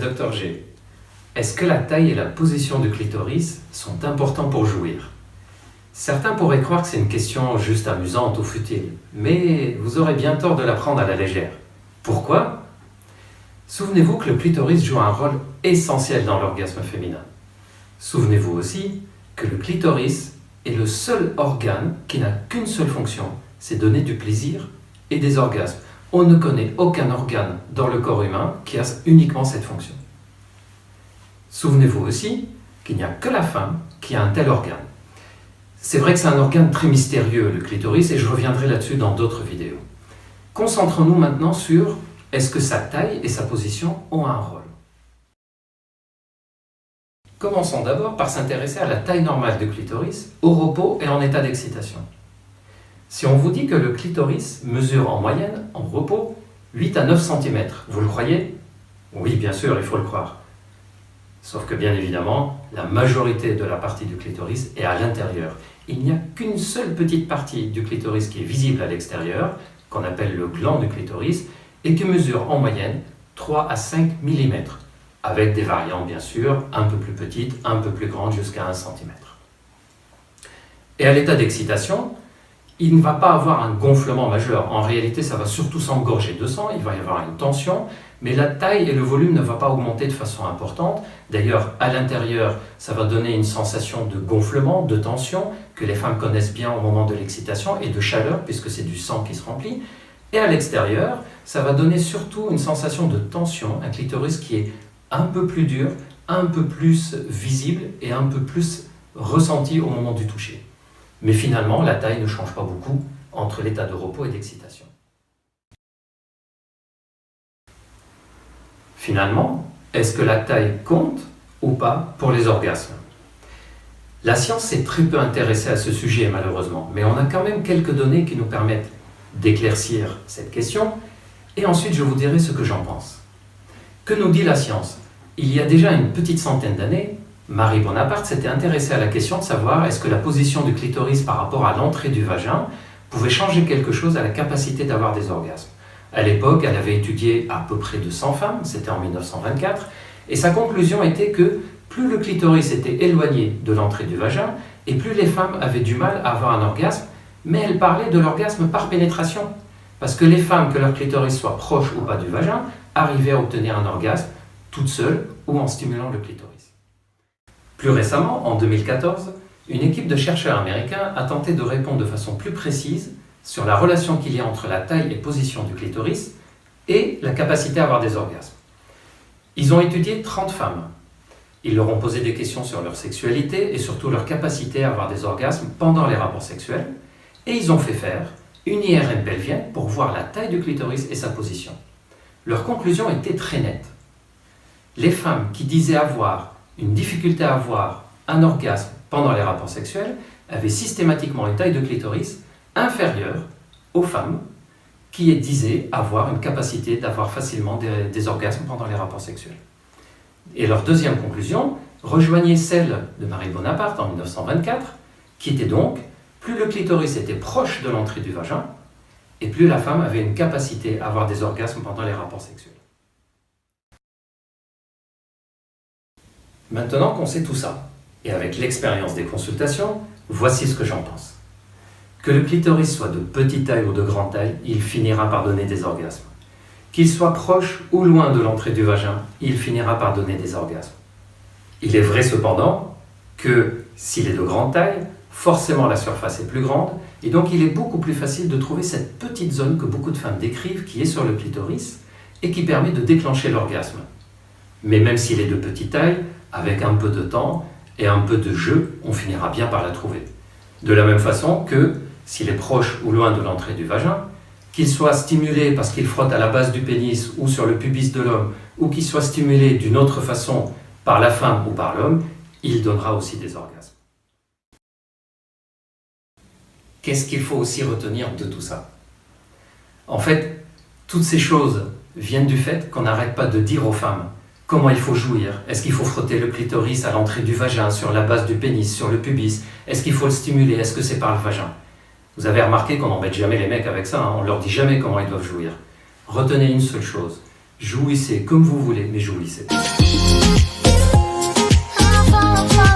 Dr G. Est-ce que la taille et la position du clitoris sont importants pour jouir? Certains pourraient croire que c'est une question juste amusante ou futile, mais vous aurez bien tort de la prendre à la légère. Pourquoi? Souvenez-vous que le clitoris joue un rôle essentiel dans l'orgasme féminin. Souvenez-vous aussi que le clitoris est le seul organe qui n'a qu'une seule fonction, c'est donner du plaisir et des orgasmes. On ne connaît aucun organe dans le corps humain qui a uniquement cette fonction. Souvenez-vous aussi qu'il n'y a que la femme qui a un tel organe. C'est vrai que c'est un organe très mystérieux, le clitoris, et je reviendrai là-dessus dans d'autres vidéos. Concentrons-nous maintenant sur est-ce que sa taille et sa position ont un rôle. Commençons d'abord par s'intéresser à la taille normale du clitoris, au repos et en état d'excitation. Si on vous dit que le clitoris mesure en moyenne, en repos, 8 à 9 cm, vous le croyez? Oui, bien sûr, il faut le croire. Sauf que bien évidemment, la majorité de la partie du clitoris est à l'intérieur. Il n'y a qu'une seule petite partie du clitoris qui est visible à l'extérieur, qu'on appelle le gland du clitoris, et qui mesure en moyenne 3 à 5 mm, avec des variantes bien sûr, un peu plus petites, un peu plus grandes, jusqu'à 1 cm. Et à l'état d'excitation, il ne va pas avoir un gonflement majeur. En réalité, ça va surtout s'engorger de sang, il va y avoir une tension, mais la taille et le volume ne vont pas augmenter de façon importante. D'ailleurs, à l'intérieur, ça va donner une sensation de gonflement, de tension, que les femmes connaissent bien au moment de l'excitation, et de chaleur, puisque c'est du sang qui se remplit. Et à l'extérieur, ça va donner surtout une sensation de tension, un clitoris qui est un peu plus dur, un peu plus visible et un peu plus ressenti au moment du toucher. Mais finalement, la taille ne change pas beaucoup entre l'état de repos et d'excitation. Finalement, est-ce que la taille compte ou pas pour les orgasmes? La science s'est très peu intéressée à ce sujet malheureusement, mais on a quand même quelques données qui nous permettent d'éclaircir cette question, et ensuite je vous dirai ce que j'en pense. Que nous dit la science? Il y a déjà une petite centaine d'années, Marie Bonaparte s'était intéressée à la question de savoir est-ce que la position du clitoris par rapport à l'entrée du vagin pouvait changer quelque chose à la capacité d'avoir des orgasmes. À l'époque, elle avait étudié à peu près 200 femmes, c'était en 1924, et sa conclusion était que plus le clitoris était éloigné de l'entrée du vagin, et plus les femmes avaient du mal à avoir un orgasme, mais elle parlait de l'orgasme par pénétration, parce que les femmes, que leur clitoris soit proche ou pas du vagin, arrivaient à obtenir un orgasme toutes seules ou en stimulant le clitoris. Plus récemment, en 2014, une équipe de chercheurs américains a tenté de répondre de façon plus précise sur la relation qu'il y a entre la taille et position du clitoris et la capacité à avoir des orgasmes. Ils ont étudié 30 femmes. Ils leur ont posé des questions sur leur sexualité et surtout leur capacité à avoir des orgasmes pendant les rapports sexuels, et ils ont fait faire une IRM pelvienne pour voir la taille du clitoris et sa position. Leur conclusion était très nette. Les femmes qui disaient avoir une difficulté à avoir un orgasme pendant les rapports sexuels avaient systématiquement une taille de clitoris inférieure aux femmes qui disaient avoir une capacité d'avoir facilement des orgasmes pendant les rapports sexuels. Et leur deuxième conclusion rejoignait celle de Marie Bonaparte en 1924, qui était donc, plus le clitoris était proche de l'entrée du vagin, et plus la femme avait une capacité à avoir des orgasmes pendant les rapports sexuels. Maintenant qu'on sait tout ça, et avec l'expérience des consultations, voici ce que j'en pense. Que le clitoris soit de petite taille ou de grande taille, il finira par donner des orgasmes. Qu'il soit proche ou loin de l'entrée du vagin, il finira par donner des orgasmes. Il est vrai cependant que s'il est de grande taille, forcément la surface est plus grande, et donc il est beaucoup plus facile de trouver cette petite zone que beaucoup de femmes décrivent, qui est sur le clitoris, et qui permet de déclencher l'orgasme. Mais même s'il est de petite taille, avec un peu de temps et un peu de jeu, on finira bien par la trouver. De la même façon que, s'il est proche ou loin de l'entrée du vagin, qu'il soit stimulé parce qu'il frotte à la base du pénis ou sur le pubis de l'homme, ou qu'il soit stimulé d'une autre façon par la femme ou par l'homme, il donnera aussi des orgasmes. Qu'est-ce qu'il faut aussi retenir de tout ça? En fait, toutes ces choses viennent du fait qu'on n'arrête pas de dire aux femmes comment il faut jouir. Est-ce qu'il faut frotter le clitoris à l'entrée du vagin, sur la base du pénis, sur le pubis? Est-ce qu'il faut le stimuler? Est-ce que c'est par le vagin? Vous avez remarqué qu'on n'embête jamais les mecs avec ça, hein? On ne leur dit jamais comment ils doivent jouir. Retenez une seule chose, Jouissez comme vous voulez, mais jouissez. Enfant, enfant.